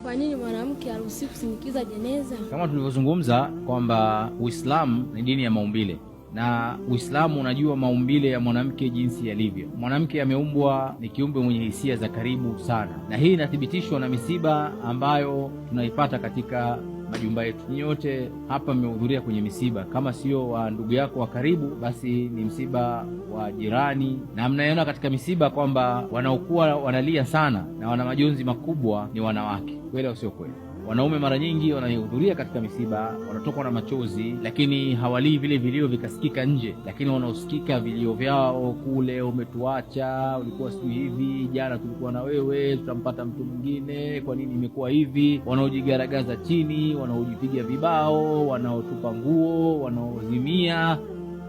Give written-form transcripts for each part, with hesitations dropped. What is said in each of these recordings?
kwa nini mwanamke haruhusiwi kusindikiza jeneza? Kama tulivyozungumza kwamba Uislamu ni dini ya maumbile, na Uislamu unajua maumbile ya mwanamke jinsi yalivyo. Mwanamke ameumbwa ni kiumbe mwenye hisia za karibu sana, na hii inathibitishwa na misiba ambayo tunaipata katika majumba yetu. Nyote hapa mmehudhuria kwenye misiba, kama sio wa ndugu yako wa karibu, basi ni msiba wa jirani, na mnaona katika misiba kwamba wanaokuwa wanalia sana na wana majonzi makubwa ni wanawake. Kweli au sio kweli? Wanaume mara nyingi wanahudhuria katika misiba, wanatokwa na machozi, lakini hawalii vile vilio vikasikika nje, lakini wanaosikika vilio vyao kule, umetuacha, ulikuwa sijui hivi, jana tulikuwa na wewe, tutampata mtu mwingine, kwa nini imekuwa hivi? Wanaojigaragaza chini, wanaojipiga vibao, wanaotupa nguo, wanaozimia,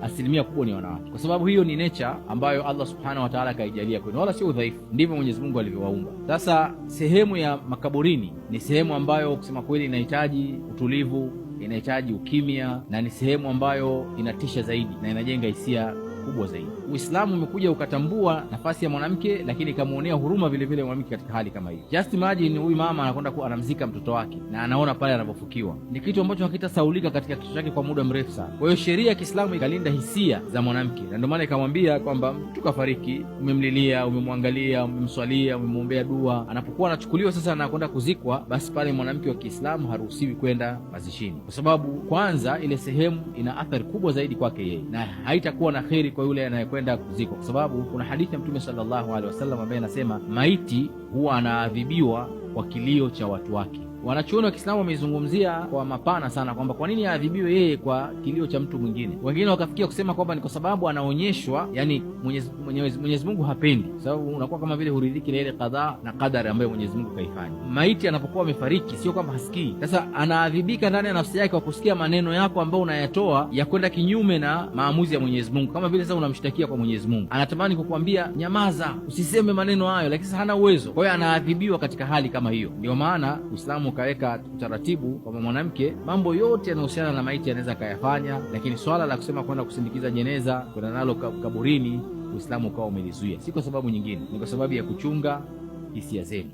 asilimia kubwa ni wanawake, kwa sababu hiyo ni nature ambayo Allah subhanahu wa ta'ala kaijalia kwenu, wala sio udhaifu. Ndivyo Mwenyezi Mungu alivyowaumba. Sasa sehemu ya makaburini ni sehemu ambayo kusema kweli inahitaji utulivu, inahitaji ukimya, na ni sehemu ambayo inatisha zaidi na inajenga hisia kubwa zaidi. Uislamu umekuja ukatambua nafasi ya mwanamke, lakini kamuonea huruma vile vile mwanamke katika hali kama hii. Just imagine huyu mama anakwenda anamzika mtoto wake na anaona pale anapofukiwa. Ni kitu ambacho hakitasaulika katika kichwa chake kwa muda mrefu sana. Kwa hiyo sheria ya Kiislamu ikalinda hisia za mwanamke, na ndio maana ikamwambia kwamba mtu kafariki, umemlilia, umemwangalia, umemswalia, umemwombea dua, anapokuwa anachukuliwa sasa anakwenda kuzikwa, basi pale mwanamke wa Kiislamu haruhusiwi kwenda mazishini, kwa sababu kwanza ile sehemu ina athari kubwa zaidi kwake yeye, na haitakuwa na kheri kwa yule anayekwenda kuzikwa, kwa sababu kuna hadithi ya Mtume sallallahu alaihi wasallam ambaye anasema maiti huwa anaadhibiwa kwa kilio cha watu wake. Wanachuoni wa Kiislamu wameizungumzia kwa mapana sana kwamba kwa nini aadhibiwe yeye kwa kilio cha mtu mwingine. Wengine wakafikia kusema kwamba ni kwa sababu anaonyeshwa, yani Mwenyezi Mungu hapendi, sababu unakuwa kama vile huridhiki na ile kadhaa na kadari ambayo Mwenyezi Mungu kaifanya. Maiti anapokuwa amefariki sio kwamba hasikii. Sasa anaadhibika ndani ya nafsi yake kwa kusikia maneno yako ambayo unayatoa ya kwenda kinyume na maamuzi ya Mwenyezi Mungu. Kama vile sasa unamshtakia kwa Mwenyezi Mungu, anatamani kukuambia nyamaza, usiseme maneno hayo, lakini sasa hana uwezo. Kwa hiyo anaadhibiwa katika hali kama hiyo. Ndio maana Uislamu kaweka utaratibu kwamba mwanamke mambo yote yanayohusiana na maiti anaweza kayafanya, lakini swala la kusema kwenda kusindikiza jeneza, kwenda nalo kaburini, Uislamu ukawa umelizuia. Si kwa sababu nyingine, ni kwa sababu ya kuchunga hisia zenu.